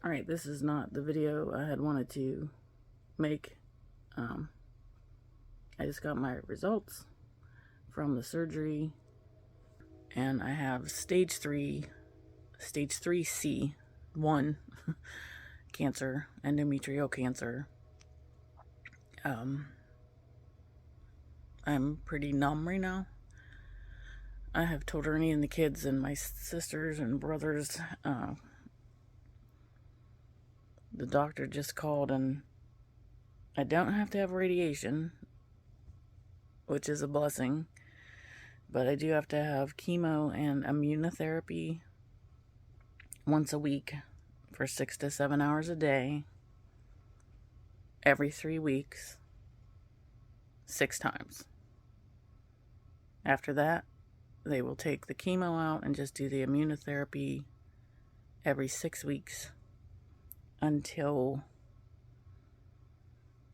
Alright, this is not the video I had wanted to make. I just got my results from the surgery, and I have stage 3C, 1 cancer, endometrial cancer. I'm pretty numb right now. I have told Ernie and the kids and my sisters and brothers, the doctor just called, and I don't have to have radiation, which is a blessing, but I do have to have chemo and immunotherapy once a week for 6 to 7 hours a day, every 3 weeks, 6 times. After that, they will take the chemo out and just do the immunotherapy every 6 weeks until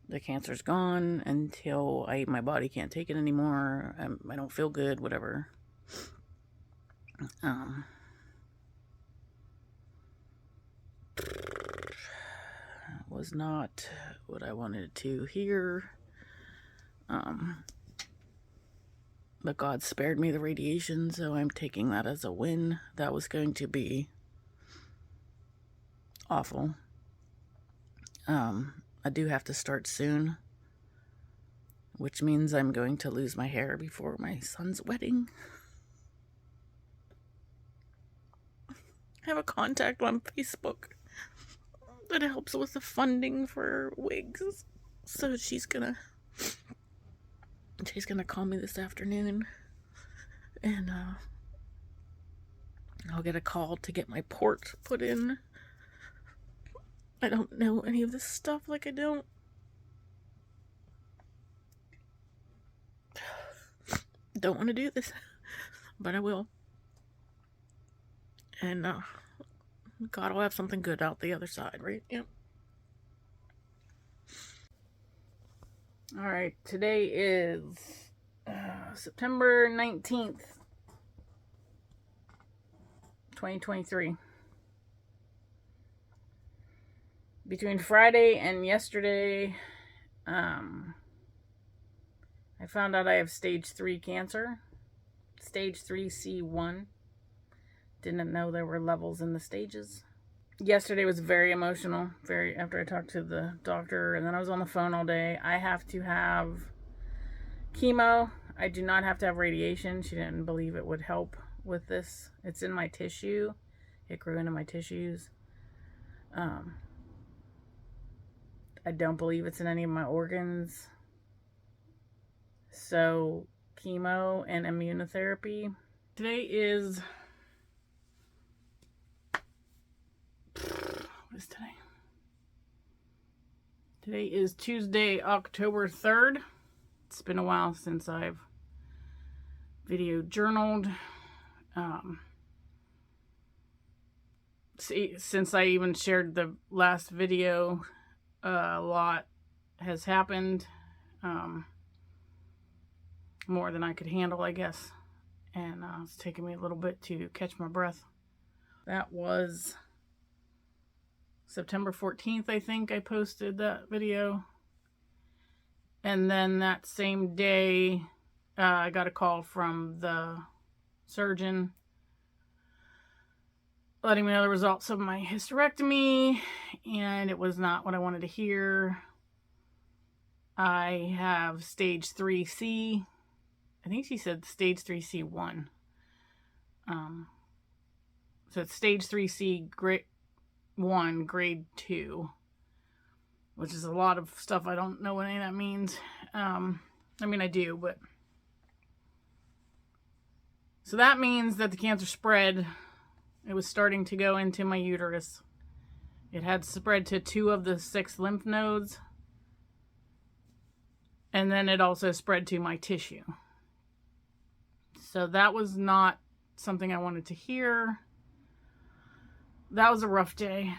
the cancer's gone, until my body can't take it anymore. I don't feel good, whatever. Was not what I wanted to hear. But God spared me the radiation, so I'm taking that as a win. That was going to be awful. I do have to start soon, which means I'm going to lose my hair before my son's wedding. I have a contact on Facebook that helps with the funding for wigs, so she's gonna call me this afternoon, and I'll get a call to get my port put in. I don't know any of this stuff, I don't. Don't want to do this, but I will. And God will have something good out the other side, right? Yep. Alright, today is September 19th, 2023. Between Friday and yesterday, I found out I have stage 3 cancer, stage 3C1. Didn't know there were levels in the stages. Yesterday was very emotional, after I talked to the doctor, and then I was on the phone all day. I have to have chemo. I do not have to have radiation. She didn't believe it would help with this. It's in my tissue. It grew into my tissues. I don't believe it's in any of my organs. So, chemo and immunotherapy. Today is... What is today? Today is Tuesday, October 3rd. It's been a while since I've video journaled. Since I even shared the last video, a lot has happened. More than I could handle, I guess. And it's taken me a little bit to catch my breath. That was September 14th, I think I posted that video. And then that same day, I got a call from the surgeon letting me know the results of my hysterectomy, and it was not what I wanted to hear. I have stage 3C. I think she said stage 3C1. So it's stage 3C grade 1, grade 2, which is a lot of stuff. I don't know what any of that means. I mean, I do, but... So that means that the cancer spread. It was starting to go into my uterus. It had spread to 2 of the 6 lymph nodes. And then it also spread to my tissue. So that was not something I wanted to hear. That was a rough day.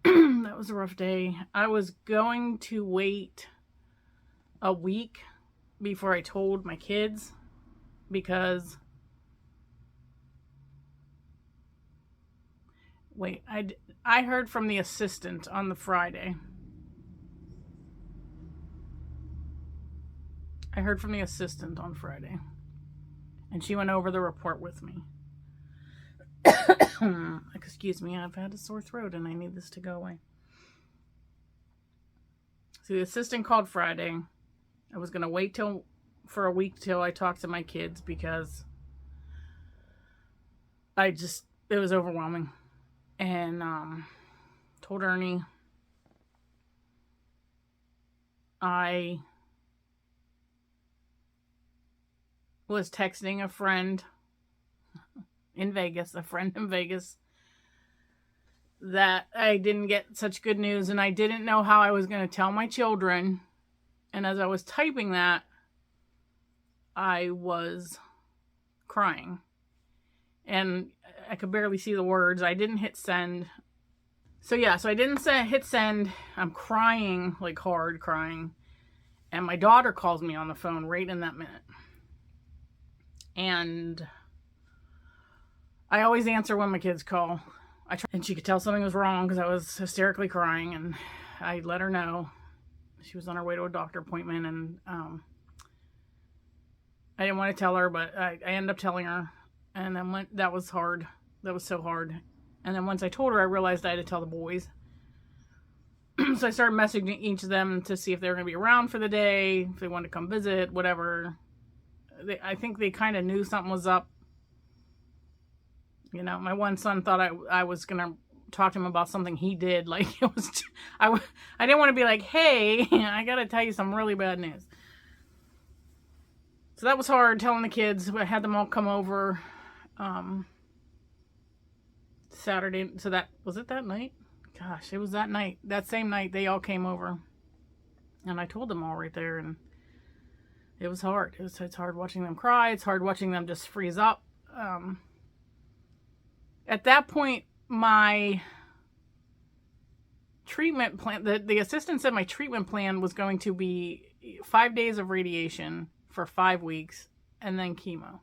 That was a rough day. I was going to wait a week before I told my kids, because I heard from the assistant on the Friday. I heard from the assistant on Friday. And she went over the report with me. Excuse me, I've had a sore throat and I need this to go away. So the assistant called Friday. I was going to wait for a week till I talked to my kids because it was overwhelming. And told Ernie I was texting a friend in Vegas, that I didn't get such good news and I didn't know how I was going to tell my children. And as I was typing that, I was crying. And I could barely see the words. I didn't hit send. So I didn't hit send. I'm crying, like hard crying. And my daughter calls me on the phone right in that minute. And I always answer when my kids call. And she could tell something was wrong because I was hysterically crying. And I let her know. She was on her way to a doctor appointment. And I didn't want to tell her, but I ended up telling her. And then that was hard. That was so hard. And then once I told her, I realized I had to tell the boys. So I started messaging each of them to see if they were going to be around for the day, if they wanted to come visit, whatever. I think they kind of knew something was up. You know, my one son thought I was going to talk to him about something he did. Like, it was, I didn't want to be like, hey, I got to tell you some really bad news. So that was hard, telling the kids. I had them all come over Saturday. So was it that night? Gosh, it was that night. That same night, they all came over. And I told them all right there. And it was hard. It's hard watching them cry. It's hard watching them just freeze up. At that point, my treatment plan, the assistant said my treatment plan was going to be 5 days of radiation for 5 weeks and then chemo.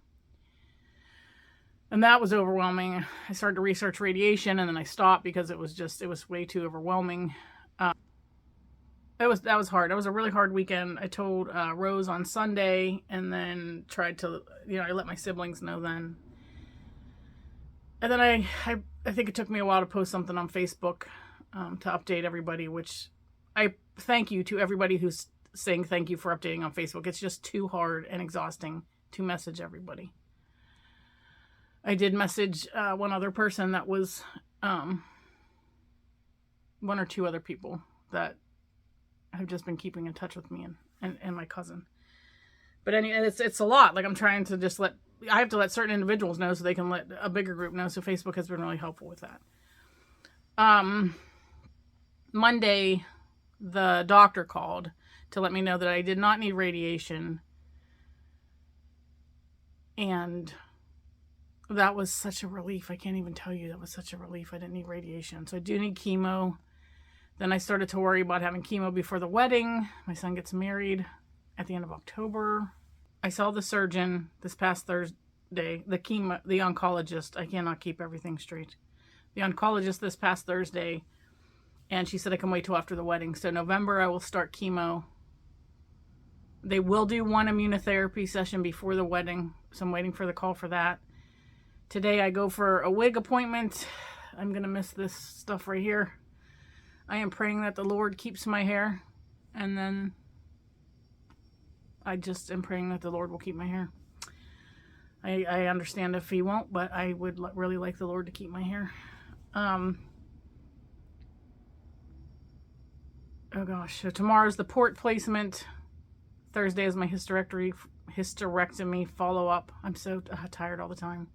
And that was overwhelming. I started to research radiation and then I stopped because it was way too overwhelming. That was hard. It was a really hard weekend. I told Rose on Sunday and then tried to, I let my siblings know then. And then I think it took me a while to post something on Facebook to update everybody, which I thank you to everybody who's saying thank you for updating on Facebook. It's just too hard and exhausting to message everybody. I did message one other person that was one or two other people that have just been keeping in touch with me and my cousin. But anyway, it's a lot. Like, I'm trying to just I have to let certain individuals know so they can let a bigger group know. So Facebook has been really helpful with that. Monday, the doctor called to let me know that I did not need radiation. And that was such a relief. I can't even tell you, that was such a relief. I didn't need radiation. So I do need chemo. Then I started to worry about having chemo before the wedding. My son gets married at the end of October. I saw the surgeon this past Thursday, the oncologist. I cannot keep everything straight. The oncologist this past Thursday, and she said I can wait till after the wedding. So November I will start chemo. They will do one immunotherapy session before the wedding, so I'm waiting for the call for that. Today I go for a wig appointment. I'm going to miss this stuff right here. I am praying that the Lord keeps my hair, and then I just am praying that the Lord will keep my hair. I understand if he won't, but I would really like the Lord to keep my hair. Oh gosh, so tomorrow's the port placement. Thursday is my hysterectomy follow-up. I'm so tired all the time.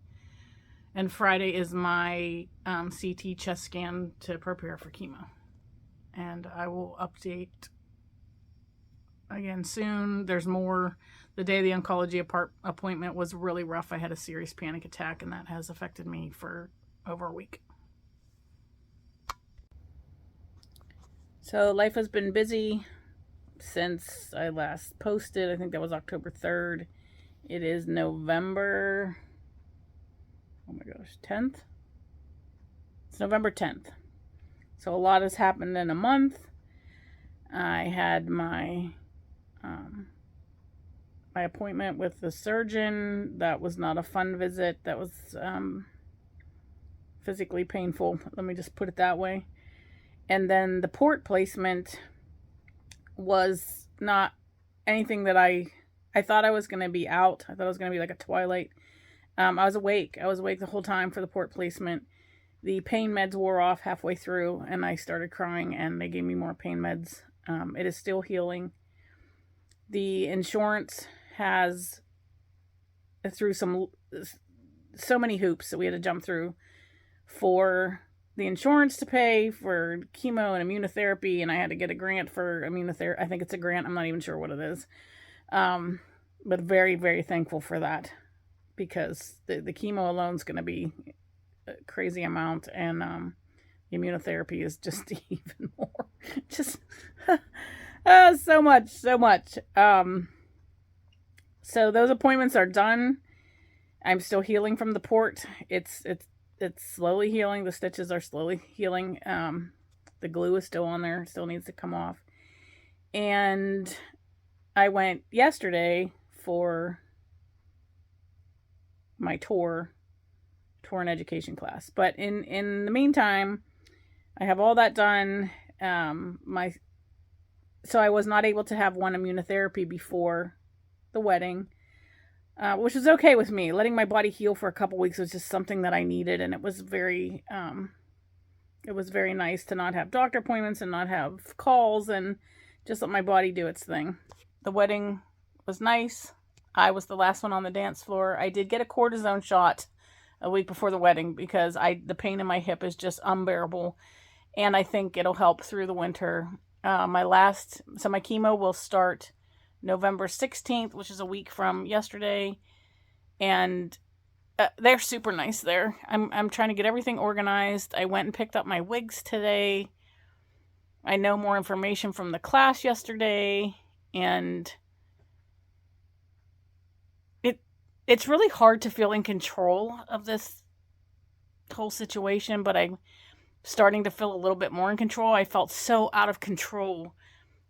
And Friday is my CT chest scan to prepare for chemo. And I will update again soon. There's more. The day of the oncology appointment was really rough. I had a serious panic attack, and that has affected me for over a week. So life has been busy since I last posted. I think that was October 3rd. It is November, 10th? It's November 10th. So a lot has happened in a month. I had my my appointment with the surgeon. That was not a fun visit. That was physically painful. Let me just put it that way. And then the port placement was not anything that I thought I was going to be out. I thought it was going to be like a twilight. I was awake. I was awake the whole time for the port placement. The pain meds wore off halfway through, and I started crying, and they gave me more pain meds. It is still healing. The insurance has, through so many hoops that we had to jump through for the insurance to pay for chemo and immunotherapy, and I had to get a grant for immunotherapy. I think it's a grant. I'm not even sure what it is. But very, very thankful for that, because the chemo alone is going to be a crazy amount, and the immunotherapy is just even more. Just so much. So those appointments are done. I'm still healing from the port. It's slowly healing. The stitches are slowly healing. The glue is still on there. Still needs to come off. And I went yesterday for my tour and education class. But in the meantime, I have all that done. So I was not able to have one immunotherapy before the wedding, which was okay with me. Letting my body heal for a couple weeks was just something that I needed, and it was very nice to not have doctor appointments and not have calls and just let my body do its thing. The wedding was nice. I was the last one on the dance floor. I did get a cortisone shot a week before the wedding because the pain in my hip is just unbearable, and I think it'll help through the winter. My chemo will start November 16th, which is a week from yesterday, and they're super nice there. I'm trying to get everything organized. I went and picked up my wigs today. I know more information from the class yesterday, and it's really hard to feel in control of this whole situation, but I'm starting to feel a little bit more in control. I felt so out of control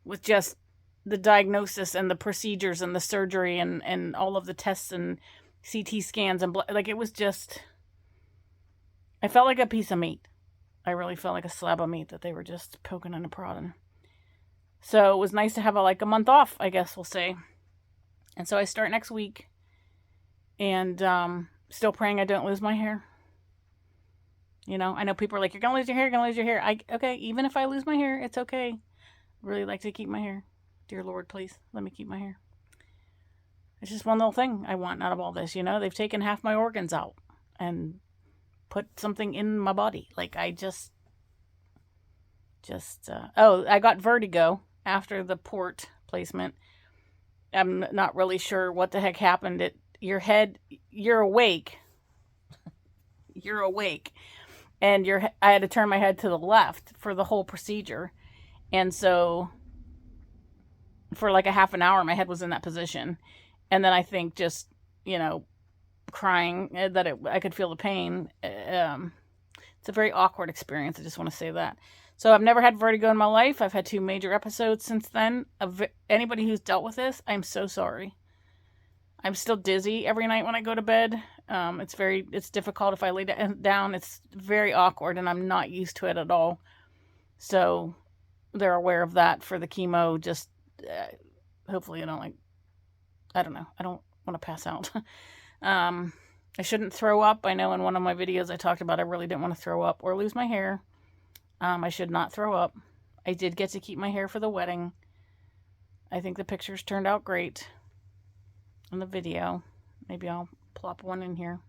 with just the diagnosis and the procedures and the surgery and all of the tests and CT scans and like it was just, I felt like a piece of meat. I really felt like a slab of meat that they were just poking and prodding. So it was nice to have a month off, I guess we'll say. And so I start next week, and still praying I don't lose my hair. You know, I know people are like, you're going to lose your hair, okay, even if I lose my hair, it's okay. I really like to keep my hair. Dear Lord, please, let me keep my hair. It's just one little thing I want out of all this, you know? They've taken half my organs out and put something in my body. Like, I I got vertigo after the port placement. I'm not really sure what the heck happened. Your head, you're awake. You're awake. And I had to turn my head to the left for the whole procedure. And so for like a half an hour, my head was in that position. And then I think just, crying that I could feel the pain. It's a very awkward experience. I just want to say that. So I've never had vertigo in my life. I've had 2 major episodes since then. Anybody who's dealt with this, I'm so sorry. I'm still dizzy every night when I go to bed. It's difficult if I lay down. It's very awkward, and I'm not used to it at all. So they're aware of that for the chemo. Just hopefully I don't know. I don't want to pass out. I shouldn't throw up. I know in one of my videos I talked about I really didn't want to throw up or lose my hair. I should not throw up. I did get to keep my hair for the wedding. I think the pictures turned out great in the video. Maybe I'll plop one in here.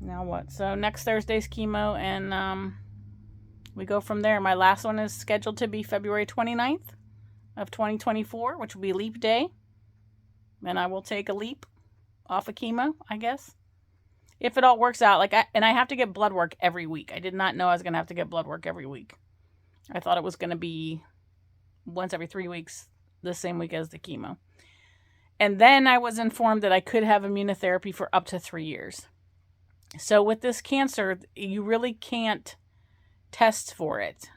Now what? So next Thursday's chemo, and we go from there. My last one is scheduled to be February 29th of 2024, which will be Leap Day. And I will take a leap off of chemo, I guess. if it all works out, like and I have to get blood work every week. I did not know I was going to have to get blood work every week. I thought it was going to be once every 3 weeks, the same week as the chemo. And then I was informed that I could have immunotherapy for up to 3 years. So with this cancer, you really can't test for it.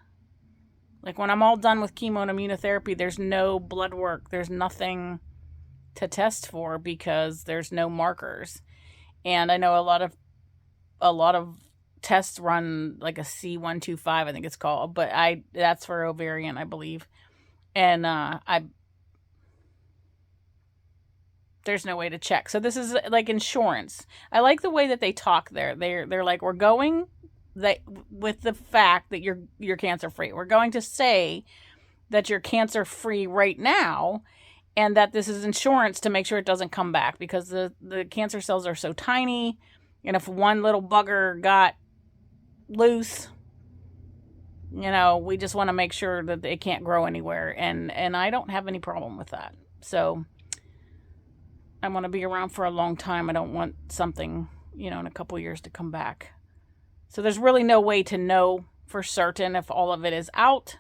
Like when I'm all done with chemo and immunotherapy, there's no blood work. There's nothing to test for because there's no markers. And I know a lot of tests run like a C125, I think it's called, but that's for ovarian, I believe. And there's no way to check. So this is like insurance. I like the way that they talk there. They're like, we're going with the fact that you're cancer free. We're going to say that you're cancer free right now, and that this is insurance to make sure it doesn't come back, because the cancer cells are so tiny, and if one little bugger got loose, we just want to make sure that it can't grow anywhere, and I don't have any problem with that. So I want to be around for a long time. I don't want something, in a couple years to come back. So there's really no way to know for certain if all of it is out.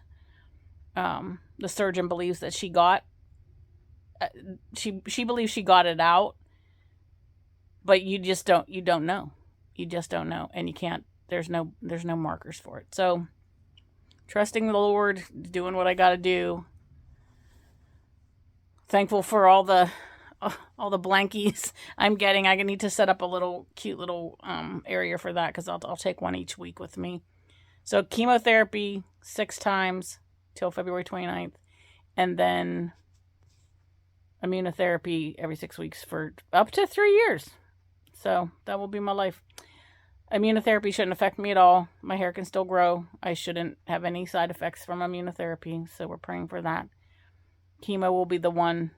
The surgeon believes that she believes she got it out, but you don't know. You just don't know, and you can't. There's no markers for it. So trusting the Lord, doing what I got to do. Thankful for all the blankies I'm getting. I need to set up a cute little area for that, because I'll take one each week with me. So chemotherapy 6 times till February 29th, and then immunotherapy every 6 weeks for up to 3 years. So that will be my life. Immunotherapy shouldn't affect me at all. My hair can still grow. I shouldn't have any side effects from immunotherapy, so we're praying for that. Chemo will be the one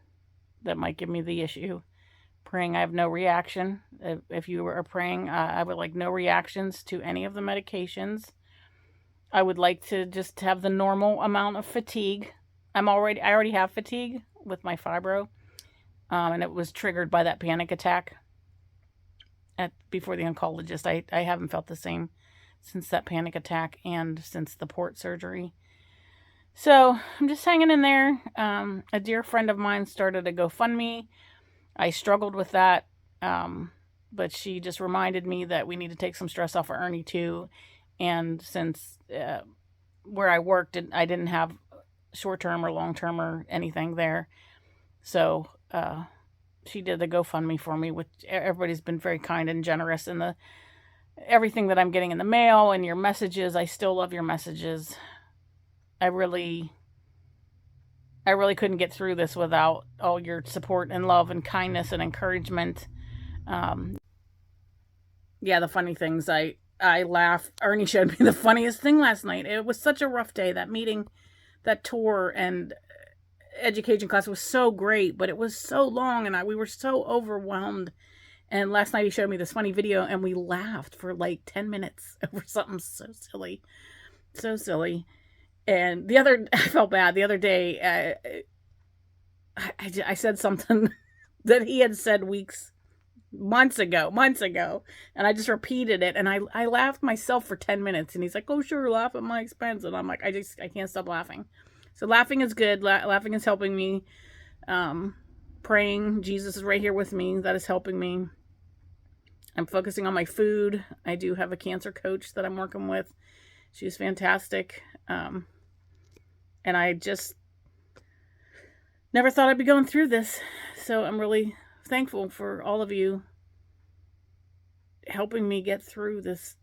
that might give me the issue. Praying I have no reaction. If you are praying, I would like no reactions to any of the medications. I would like to just have the normal amount of fatigue. I already have fatigue with my fibro, and it was triggered by that panic attack before the oncologist. I haven't felt the same since that panic attack and since the port surgery. So I'm just hanging in there. A dear friend of mine started a GoFundMe. I struggled with that, but she just reminded me that we need to take some stress off of Ernie too. And since where I worked, I didn't have short-term or long-term or anything there. So she did the GoFundMe for me, which everybody's been very kind and generous. And everything that I'm getting in the mail and your messages, I still love your messages. I really couldn't get through this without all your support and love and kindness and encouragement. Yeah, the funny things, I laugh. Ernie showed me the funniest thing last night. It was such a rough day. That meeting, that tour and education class was so great, but it was so long, and we were so overwhelmed. And last night he showed me this funny video, and we laughed for like 10 minutes over something so silly. And I felt bad. The other day, I said something that he had said months ago, and I just repeated it, and I laughed myself for 10 minutes, and he's like, "Oh, sure, laugh at my expense," and I'm like, I can't stop laughing. So laughing is good. Laughing is helping me. Praying, Jesus is right here with me. That is helping me. I'm focusing on my food. I do have a cancer coach that I'm working with. She's fantastic. And I just never thought I'd be going through this. So I'm really thankful for all of you helping me get through this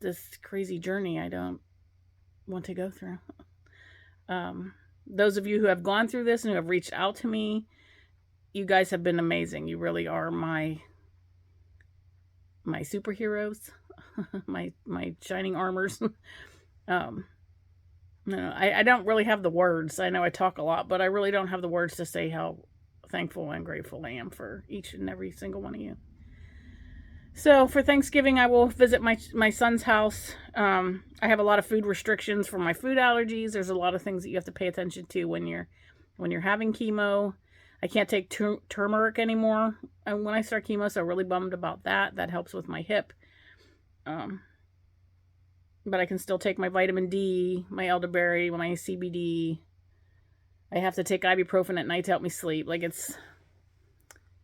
crazy journey I don't want to go through. Those of you who have gone through this and who have reached out to me, you guys have been amazing. You really are my superheroes, my shining armors. No, I don't really have the words. I know I talk a lot, but I really don't have the words to say how thankful and grateful I am for each and every single one of you. So for Thanksgiving, I will visit my son's house. I have a lot of food restrictions for my food allergies. There's a lot of things that you have to pay attention to when you're having chemo. I can't take turmeric anymore when I start chemo, so I'm really bummed about that. That helps with my hip. But I can still take my vitamin D, my elderberry, my CBD. I have to take ibuprofen at night to help me sleep. Like, it's,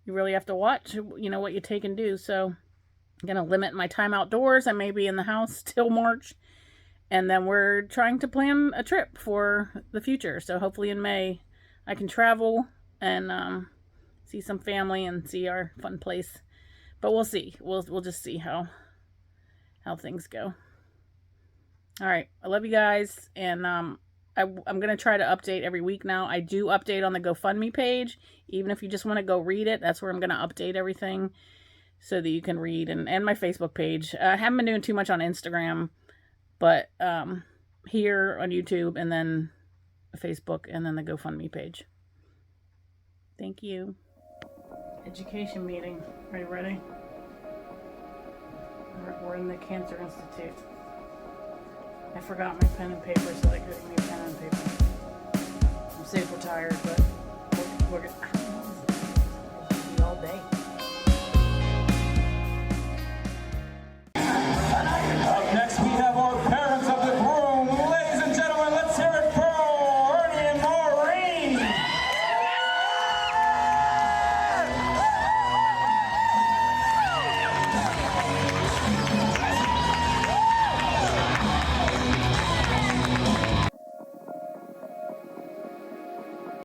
you really have to watch, you know, what you take and do. So I'm going to limit my time outdoors. I may be in the house till March. And then we're trying to plan a trip for the future. So hopefully in May I can travel and see some family and see our fun place. But we'll see. We'll just see how things go. All right. I love you guys. And I'm going to try to update every week now. I do update on the GoFundMe page. Even if you just want to go read it, that's where I'm going to update everything so that you can read. And my Facebook page. I haven't been doing too much on Instagram. But here on YouTube, and then Facebook, and then the GoFundMe page. Thank you. Education meeting. Are you ready? We're in the Cancer Institute. I forgot my pen and paper, so I couldn't get pen and paper. I'm super tired, but we're I don't know. It's all day.